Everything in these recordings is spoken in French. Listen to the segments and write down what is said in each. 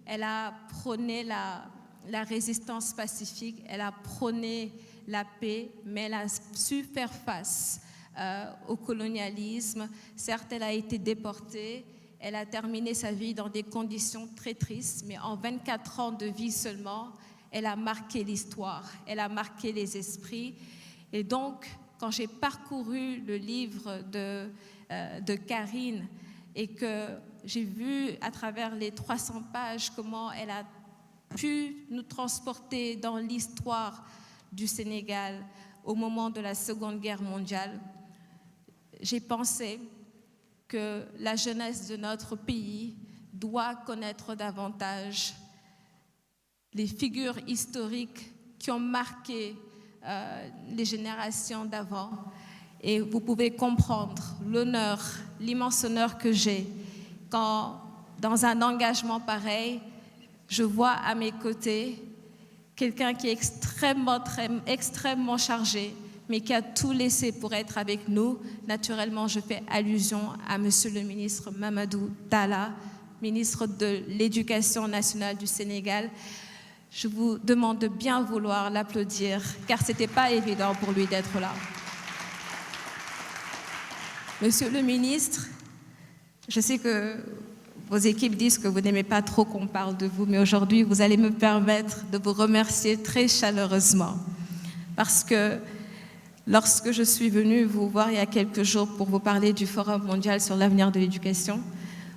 Elle a prôné la résistance pacifique, elle a prôné la paix, mais elle a su faire face au colonialisme. Certes, elle a été déportée, elle a terminé sa vie dans des conditions très tristes, mais en 24 ans de vie seulement, elle a marqué l'histoire, elle a marqué les esprits. Et donc, quand j'ai parcouru le livre de Karine et que j'ai vu à travers les 300 pages comment elle a pu nous transporter dans l'histoire du Sénégal au moment de la Seconde Guerre mondiale, j'ai pensé que la jeunesse de notre pays doit connaître davantage les figures historiques qui ont marqué les générations d'avant. Et vous pouvez comprendre l'honneur, l'immense honneur que j'ai quand, dans un engagement pareil, je vois à mes côtés quelqu'un qui est extrêmement chargé, mais qui a tout laissé pour être avec nous. Naturellement, je fais allusion à Monsieur le ministre Mamadou Talla, ministre de l'Éducation nationale du Sénégal. Je vous demande de bien vouloir l'applaudir, car ce n'était pas évident pour lui d'être là. Monsieur le ministre, je sais que vos équipes disent que vous n'aimez pas trop qu'on parle de vous, mais aujourd'hui, vous allez me permettre de vous remercier très chaleureusement. Parce que lorsque je suis venue vous voir il y a quelques jours pour vous parler du Forum mondial sur l'avenir de l'éducation,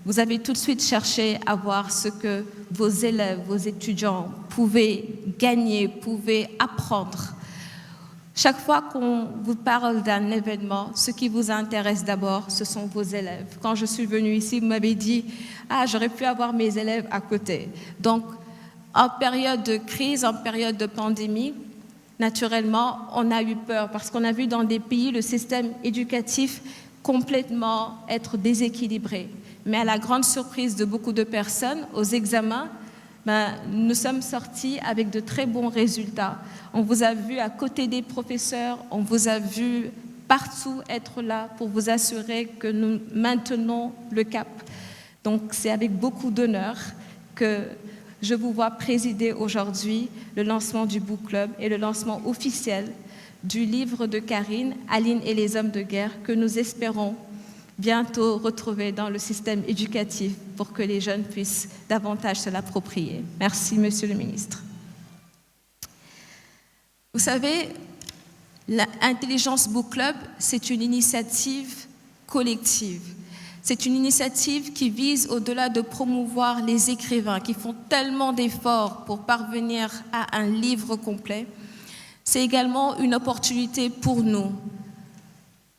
vous avez tout de suite cherché à voir ce que vos élèves, vos étudiants pouvaient gagner, pouvaient apprendre. Chaque fois qu'on vous parle d'un événement, ce qui vous intéresse d'abord, ce sont vos élèves. Quand je suis venue ici, vous m'avez dit « Ah, j'aurais pu avoir mes élèves à côté ». Donc, en période de crise, en période de pandémie, naturellement, on a eu peur parce qu'on a vu dans des pays le système éducatif complètement être déséquilibré. Mais à la grande surprise de beaucoup de personnes, aux examens, nous sommes sortis avec de très bons résultats. On vous a vu à côté des professeurs, on vous a vu partout être là pour vous assurer que nous maintenons le cap. Donc c'est avec beaucoup d'honneur que je vous vois présider aujourd'hui le lancement du Book Club et le lancement officiel du livre de Karine, Aline et les hommes de guerre, que nous espérons bientôt retrouver dans le système éducatif pour que les jeunes puissent davantage se l'approprier. Merci, Monsieur le ministre. Vous savez, l'Intelligence Book Club, c'est une initiative collective. C'est une initiative qui vise, au-delà de promouvoir les écrivains qui font tellement d'efforts pour parvenir à un livre complet, c'est également une opportunité pour nous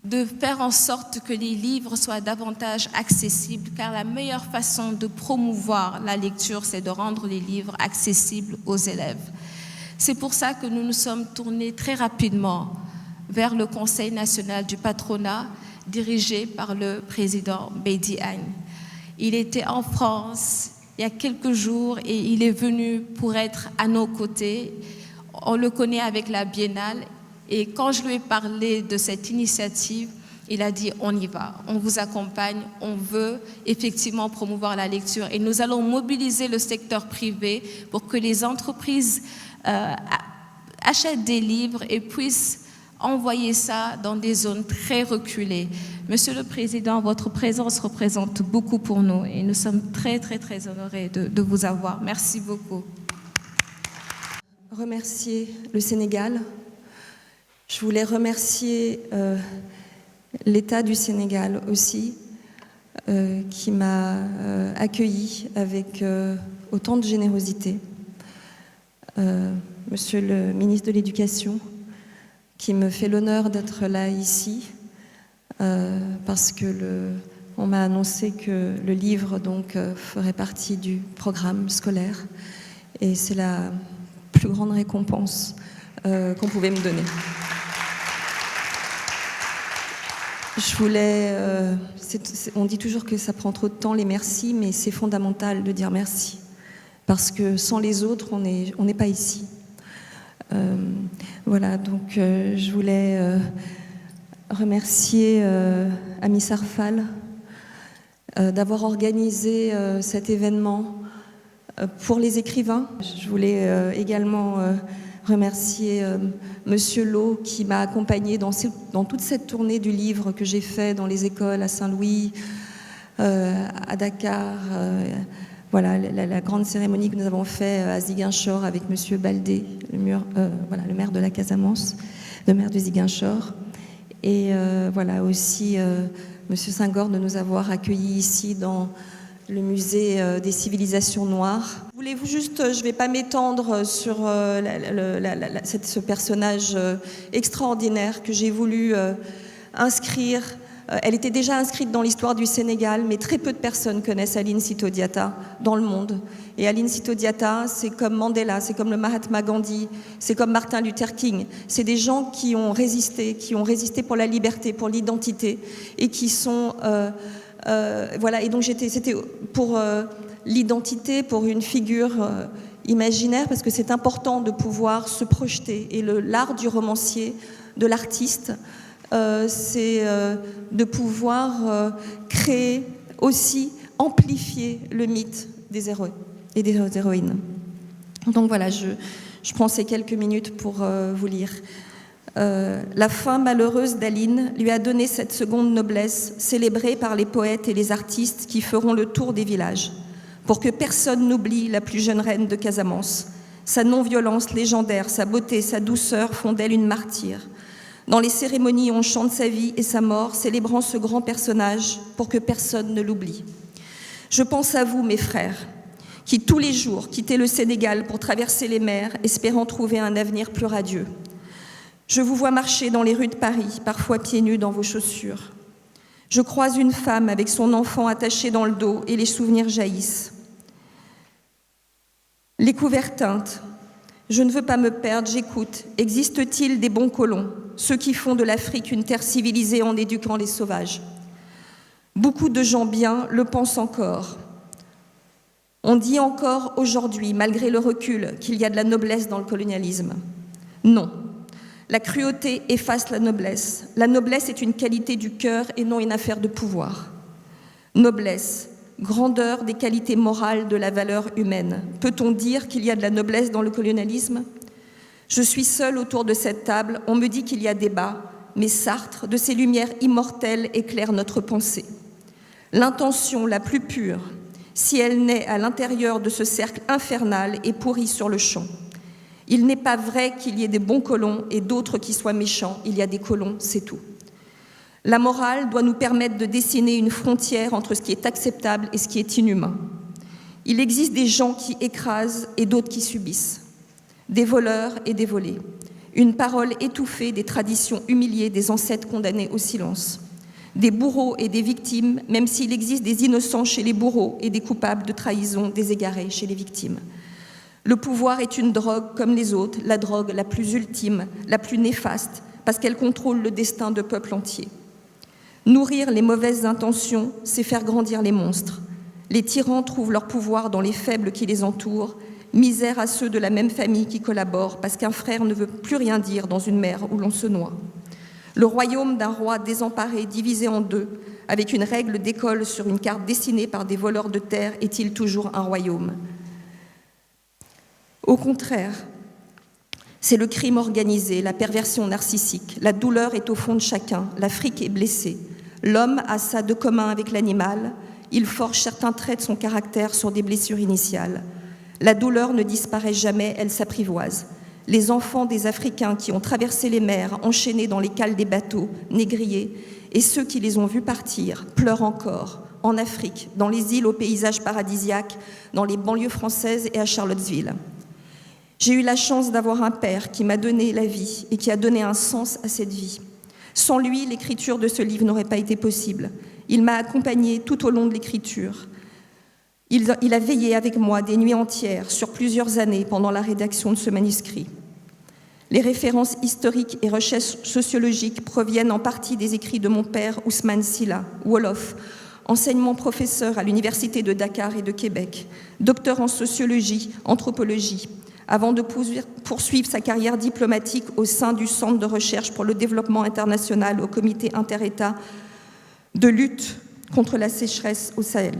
de faire en sorte que les livres soient davantage accessibles, car la meilleure façon de promouvoir la lecture, c'est de rendre les livres accessibles aux élèves. C'est pour ça que nous nous sommes tournés très rapidement vers le Conseil national du patronat, dirigé par le président Bedi Agne. Il était en France il y a quelques jours et il est venu pour être à nos côtés. On le connaît avec la Biennale. Et quand je lui ai parlé de cette initiative, il a dit « on y va, on vous accompagne, on veut effectivement promouvoir la lecture et nous allons mobiliser le secteur privé pour que les entreprises achètent des livres et puissent envoyer ça dans des zones très reculées. » Monsieur le Président, votre présence représente beaucoup pour nous et nous sommes très, très, très honorés de vous avoir. Merci beaucoup. Remercier le Sénégal. Je voulais remercier l'État du Sénégal aussi, qui m'a accueilli avec autant de générosité. Monsieur le ministre de l'Éducation, qui me fait l'honneur d'être là ici, parce que on m'a annoncé que le livre donc ferait partie du programme scolaire, et c'est la plus grande récompense qu'on pouvait me donner. Je voulais, on dit toujours que ça prend trop de temps les merci, mais c'est fondamental de dire merci, parce que sans les autres, on n'est pas ici. Voilà, donc je voulais remercier Ami Sarfal d'avoir organisé cet événement Pour les écrivains, je voulais également remercier Monsieur Lowe qui m'a accompagnée dans toute cette tournée du livre que j'ai fait dans les écoles à Saint-Louis, à Dakar, voilà la grande cérémonie que nous avons faite à Ziguinchor avec Monsieur Baldé, le maire de la Casamance, le maire de Ziguinchor, et voilà aussi Monsieur Senghor de nous avoir accueillis ici dans le musée des civilisations noires. Voulez-vous juste, je ne vais pas m'étendre sur ce personnage extraordinaire que j'ai voulu inscrire. Elle était déjà inscrite dans l'histoire du Sénégal, mais très peu de personnes connaissent Aline Sitoé Diatta dans le monde. Et Aline Sitoé Diatta, c'est comme Mandela, c'est comme le Mahatma Gandhi, c'est comme Martin Luther King. C'est des gens qui ont résisté pour la liberté, pour l'identité, et qui sont... voilà, et donc c'était pour l'identité, pour une figure imaginaire, parce que c'est important de pouvoir se projeter. Et l'art du romancier, de l'artiste, c'est de pouvoir créer aussi, amplifier le mythe des héros et des héroïnes. Donc voilà, je prends ces quelques minutes pour vous lire. La fin malheureuse d'Aline lui a donné cette seconde noblesse, célébrée par les poètes et les artistes qui feront le tour des villages, pour que personne n'oublie la plus jeune reine de Casamance. Sa non-violence légendaire, sa beauté, sa douceur font d'elle une martyre. Dans les cérémonies, on chante sa vie et sa mort, célébrant ce grand personnage pour que personne ne l'oublie. Je pense à vous, mes frères, qui tous les jours quittaient le Sénégal pour traverser les mers, espérant trouver un avenir plus radieux. Je vous vois marcher dans les rues de Paris, parfois pieds nus dans vos chaussures. Je croise une femme avec son enfant attaché dans le dos et les souvenirs jaillissent. Les couverts teintent. Je ne veux pas me perdre, j'écoute. Existe-t-il des bons colons, ceux qui font de l'Afrique une terre civilisée en éduquant les sauvages? Beaucoup de gens bien le pensent encore. On dit encore aujourd'hui, malgré le recul, qu'il y a de la noblesse dans le colonialisme. Non. La cruauté efface la noblesse. La noblesse est une qualité du cœur et non une affaire de pouvoir. Noblesse, grandeur des qualités morales de la valeur humaine. Peut-on dire qu'il y a de la noblesse dans le colonialisme? Je suis seule autour de cette table, on me dit qu'il y a débat, mais Sartre, de ses lumières immortelles, éclaire notre pensée. L'intention la plus pure, si elle naît à l'intérieur de ce cercle infernal, est pourrie sur le champ. Il n'est pas vrai qu'il y ait des bons colons et d'autres qui soient méchants. Il y a des colons, c'est tout. La morale doit nous permettre de dessiner une frontière entre ce qui est acceptable et ce qui est inhumain. Il existe des gens qui écrasent et d'autres qui subissent. Des voleurs et des volés. Une parole étouffée des traditions humiliées des ancêtres condamnés au silence. Des bourreaux et des victimes, même s'il existe des innocents chez les bourreaux et des coupables de trahison, des égarés chez les victimes. Le pouvoir est une drogue comme les autres, la drogue la plus ultime, la plus néfaste, parce qu'elle contrôle le destin de peuples entiers. Nourrir les mauvaises intentions, c'est faire grandir les monstres. Les tyrans trouvent leur pouvoir dans les faibles qui les entourent, misère à ceux de la même famille qui collaborent, parce qu'un frère ne veut plus rien dire dans une mer où l'on se noie. Le royaume d'un roi désemparé, divisé en deux, avec une règle d'école sur une carte dessinée par des voleurs de terre, est-il toujours un royaume ? Au contraire, c'est le crime organisé, la perversion narcissique. La douleur est au fond de chacun, l'Afrique est blessée. L'homme a ça de commun avec l'animal, il forge certains traits de son caractère sur des blessures initiales. La douleur ne disparaît jamais, elle s'apprivoise. Les enfants des Africains qui ont traversé les mers, enchaînés dans les cales des bateaux, négriers, et ceux qui les ont vus partir, pleurent encore, en Afrique, dans les îles aux paysages paradisiaques, dans les banlieues françaises et à Charlottesville. J'ai eu la chance d'avoir un père qui m'a donné la vie et qui a donné un sens à cette vie. Sans lui, l'écriture de ce livre n'aurait pas été possible. Il m'a accompagnée tout au long de l'écriture. Il a veillé avec moi des nuits entières sur plusieurs années pendant la rédaction de ce manuscrit. Les références historiques et recherches sociologiques proviennent en partie des écrits de mon père Ousmane Sylla, Wolof, enseignement professeur à l'université de Dakar et de Québec, docteur en sociologie, anthropologie, avant de poursuivre sa carrière diplomatique au sein du Centre de recherche pour le développement international au comité inter-État de lutte contre la sécheresse au Sahel.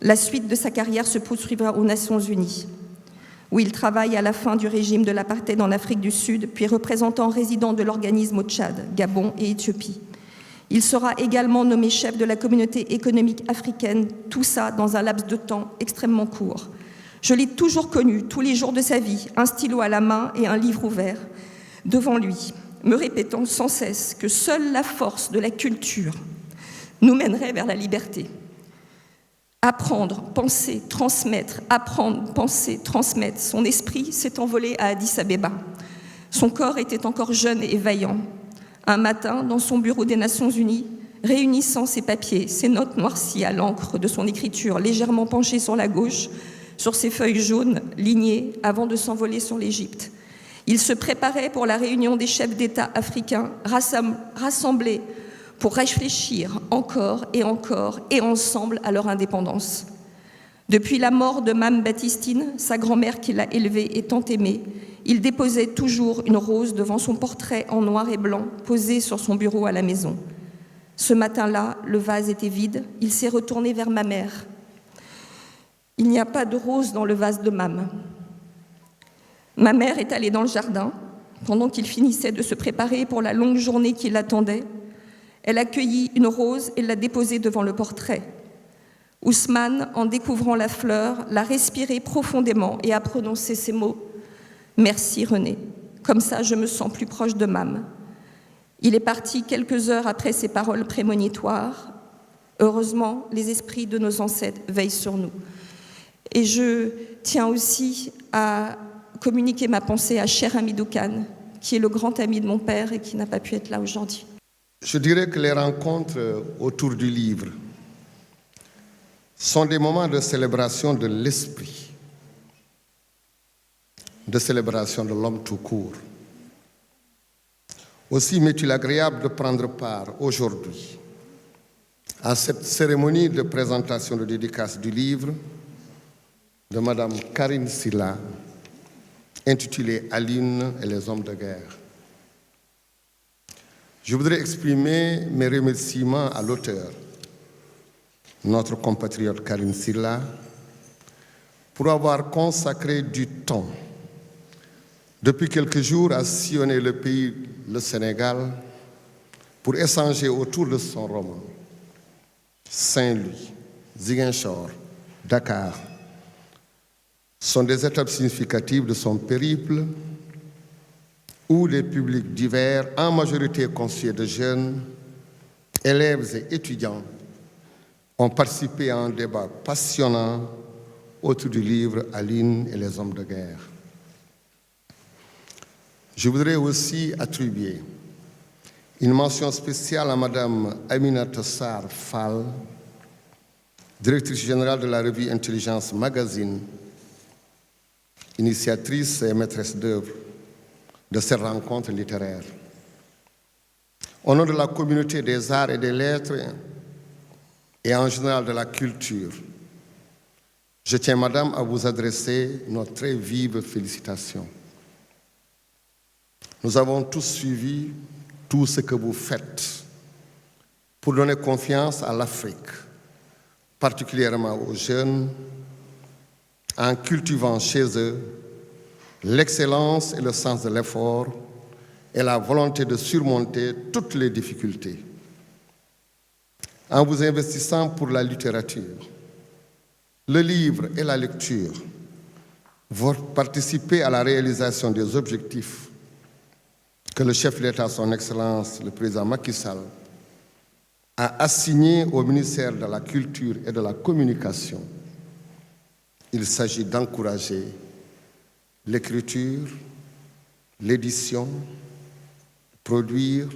La suite de sa carrière se poursuivra aux Nations Unies, où il travaille à la fin du régime de l'apartheid en Afrique du Sud, puis représentant résident de l'organisme au Tchad, Gabon et Éthiopie. Il sera également nommé chef de la communauté économique africaine, tout ça dans un laps de temps extrêmement court. Je l'ai toujours connu, tous les jours de sa vie, un stylo à la main et un livre ouvert devant lui, me répétant sans cesse que seule la force de la culture nous mènerait vers la liberté. Apprendre, penser, transmettre, apprendre, penser, transmettre. Son esprit s'est envolé à Addis-Abeba. Son corps était encore jeune et vaillant. Un matin, dans son bureau des Nations Unies, réunissant ses papiers, ses notes noircies à l'encre de son écriture, légèrement penchée sur la gauche, sur ses feuilles jaunes, lignées, avant de s'envoler sur l'Égypte. Il se préparait pour la réunion des chefs d'État africains, rassemblés pour réfléchir encore et ensemble à leur indépendance. Depuis la mort de Mame Baptistine, sa grand-mère qui l'a élevé et tant aimé, il déposait toujours une rose devant son portrait en noir et blanc, posé sur son bureau à la maison. Ce matin-là, le vase était vide, il s'est retourné vers ma mère. Il n'y a pas de rose dans le vase de Mame. Ma mère est allée dans le jardin, pendant qu'il finissait de se préparer pour la longue journée qui l'attendait. Elle accueillit une rose et l'a déposée devant le portrait. Ousmane, en découvrant la fleur, l'a respirée profondément et a prononcé ces mots. « Merci René, comme ça je me sens plus proche de Mame ». Il est parti quelques heures après ces paroles prémonitoires. Heureusement, les esprits de nos ancêtres veillent sur nous. Et je tiens aussi à communiquer ma pensée à Cher Hamidou Kane, qui est le grand ami de mon père et qui n'a pas pu être là aujourd'hui. Je dirais que les rencontres autour du livre sont des moments de célébration de l'esprit, de célébration de l'homme tout court. Aussi m'est-il agréable de prendre part aujourd'hui à cette cérémonie de présentation de dédicace du livre de Madame Karine Sylla, intitulée Aline et les hommes de guerre. Je voudrais exprimer mes remerciements à l'auteur, notre compatriote Karine Sylla, pour avoir consacré du temps depuis quelques jours à sillonner le pays, le Sénégal, pour échanger autour de son roman. Saint-Louis, Ziguinchor, Dakar sont des étapes significatives de son périple où les publics divers, en majorité constitués de jeunes, élèves et étudiants, ont participé à un débat passionnant autour du livre Aline et les hommes de guerre. Je voudrais aussi attribuer une mention spéciale à Madame Aminata Sarr Fall, directrice générale de la revue Intelligence Magazine, initiatrice et maîtresse d'œuvre de ces rencontres littéraires. Au nom de la communauté des arts et des lettres et en général de la culture, je tiens, Madame, à vous adresser nos très vives félicitations. Nous avons tous suivi tout ce que vous faites pour donner confiance à l'Afrique, particulièrement aux jeunes, en cultivant chez eux l'excellence et le sens de l'effort et la volonté de surmonter toutes les difficultés. En vous investissant pour la littérature, le livre et la lecture, vous participez à la réalisation des objectifs que le chef de l'État, son Excellence, le président Macky Sall, a assigné au ministère de la Culture et de la Communication. Il s'agit d'encourager l'écriture, l'édition, de produire,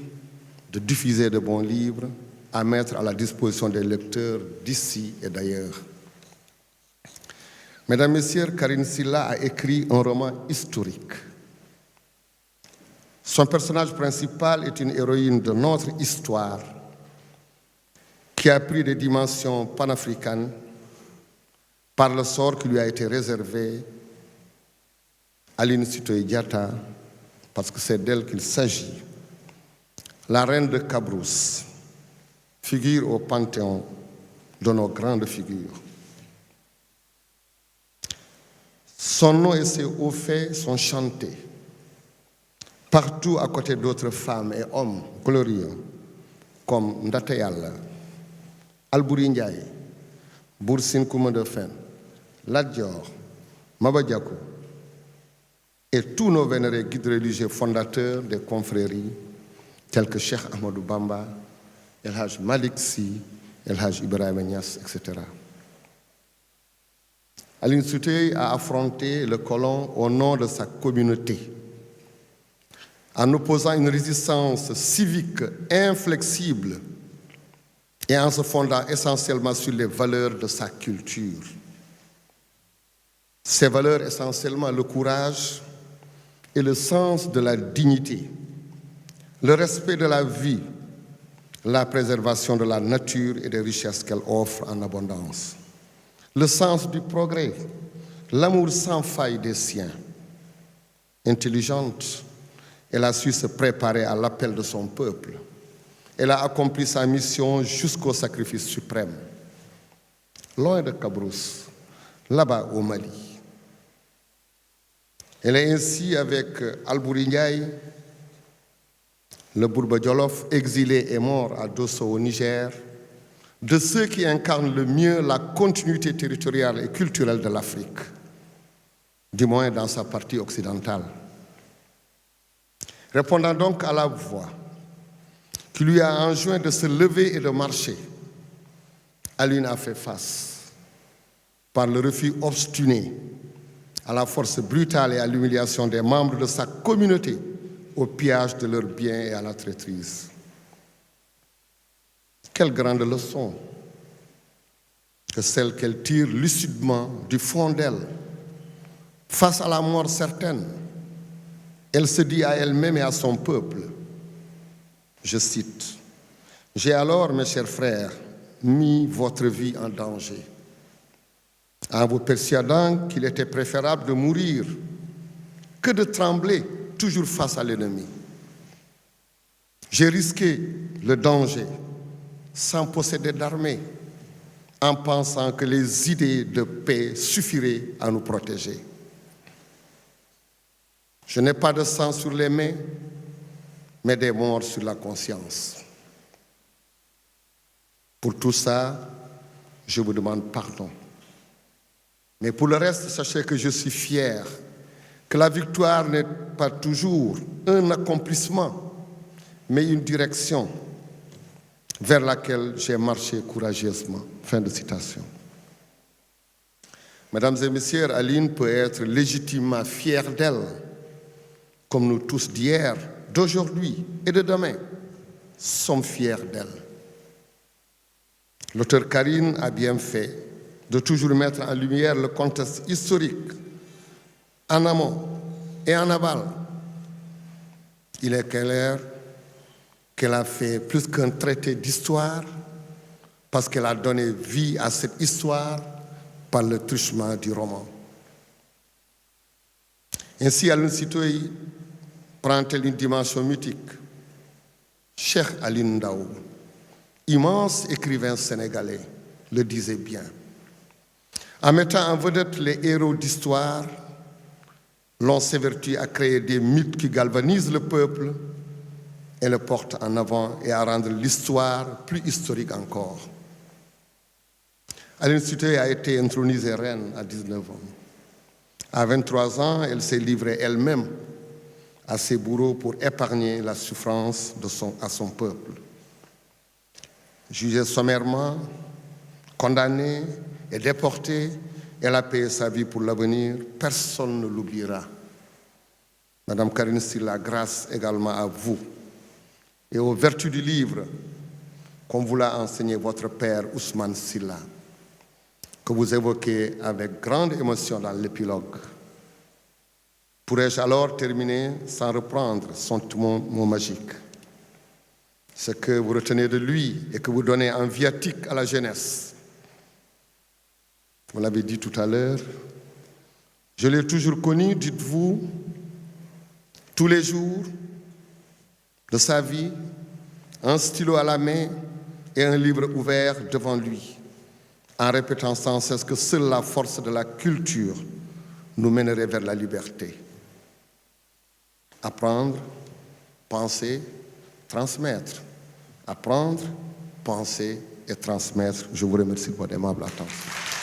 de diffuser de bons livres, à mettre à la disposition des lecteurs d'ici et d'ailleurs. Mesdames, Messieurs, Karine Sylla a écrit un roman historique. Son personnage principal est une héroïne de notre histoire qui a pris des dimensions panafricaines par le sort qui lui a été réservé à Aline Sitoé Diatta, parce que c'est d'elle qu'il s'agit. La reine de Cabrousse figure au panthéon de nos grandes figures. Son nom et ses hauts faits sont chantés partout à côté d'autres femmes et hommes glorieux comme Ndate Yalla, Alboury Ndiaye, Bour Sine Coumba Ndoffène, Lat Dior, Maba Diakhou et tous nos vénérés guides religieux fondateurs des confréries tels que Cheikh Ahmadou Bamba, El Hadj Malick Sy, El Hadj Ibrahima Niass, etc. Aline Sitoé a affronté le colon au nom de sa communauté, en opposant une résistance civique inflexible et en se fondant essentiellement sur les valeurs de sa culture. Ces valeurs essentiellement le courage et le sens de la dignité, le respect de la vie, la préservation de la nature et des richesses qu'elle offre en abondance, le sens du progrès, l'amour sans faille des siens. Intelligente, elle a su se préparer à l'appel de son peuple. Elle a accompli sa mission jusqu'au sacrifice suprême. Loin de Cabrousse, là-bas au Mali. Elle est ainsi avec Alboury Ndiaye, le Bourba Djolof, exilé et mort à Dosso au Niger, de ceux qui incarnent le mieux la continuité territoriale et culturelle de l'Afrique, du moins dans sa partie occidentale. Répondant donc à la voix qui lui a enjoint de se lever et de marcher, Aline a fait face, par le refus obstiné, à la force brutale et à l'humiliation des membres de sa communauté, au pillage de leurs biens et à la traîtrise. Quelle grande leçon que celle qu'elle tire lucidement du fond d'elle. Face à la mort certaine, elle se dit à elle-même et à son peuple, je cite, « J'ai alors, mes chers frères, mis votre vie en danger, en vous persuadant qu'il était préférable de mourir que de trembler toujours face à l'ennemi. J'ai risqué le danger sans posséder d'armée, en pensant que les idées de paix suffiraient à nous protéger. Je n'ai pas de sang sur les mains, mais des morts sur la conscience. Pour tout ça, je vous demande pardon. Mais pour le reste, sachez que je suis fier que la victoire n'est pas toujours un accomplissement, mais une direction vers laquelle j'ai marché courageusement. » Fin de citation. Mesdames et messieurs, Aline peut être légitimement fière d'elle, comme nous tous d'hier, d'aujourd'hui et de demain sommes fiers d'elle. L'auteur Karine a bien fait de toujours mettre en lumière le contexte historique, en amont et en aval. Il est clair qu'elle a fait plus qu'un traité d'histoire parce qu'elle a donné vie à cette histoire par le truchement du roman. Ainsi, Aline Sitoé prend-elle une dimension mythique. Cheikh Aline Ndao, immense écrivain sénégalais, le disait bien. En mettant en vedette les héros d'histoire, l'on s'évertue à créer des mythes qui galvanisent le peuple et le portent en avant et à rendre l'histoire plus historique encore. Aline Sitoé a été intronisée reine à 19 ans. À 23 ans, elle s'est livrée elle-même à ses bourreaux pour épargner la souffrance à son peuple. Jugée sommairement, condamnée et déportée, elle a payé sa vie pour l'avenir. Personne ne l'oubliera. Madame Karine Sylla, grâce également à vous et aux vertus du livre, comme vous l'a enseigné votre père Ousmane Sylla, que vous évoquez avec grande émotion dans l'épilogue. Pourrais-je alors terminer sans reprendre son mot magique? Ce que vous retenez de lui et que vous donnez en viatique à la jeunesse. Vous l'avez dit tout à l'heure, je l'ai toujours connu, dites-vous, tous les jours de sa vie, un stylo à la main et un livre ouvert devant lui, en répétant sans cesse que seule la force de la culture nous mènerait vers la liberté. Apprendre, penser, transmettre. Apprendre, penser et transmettre. Je vous remercie pour votre aimable attention.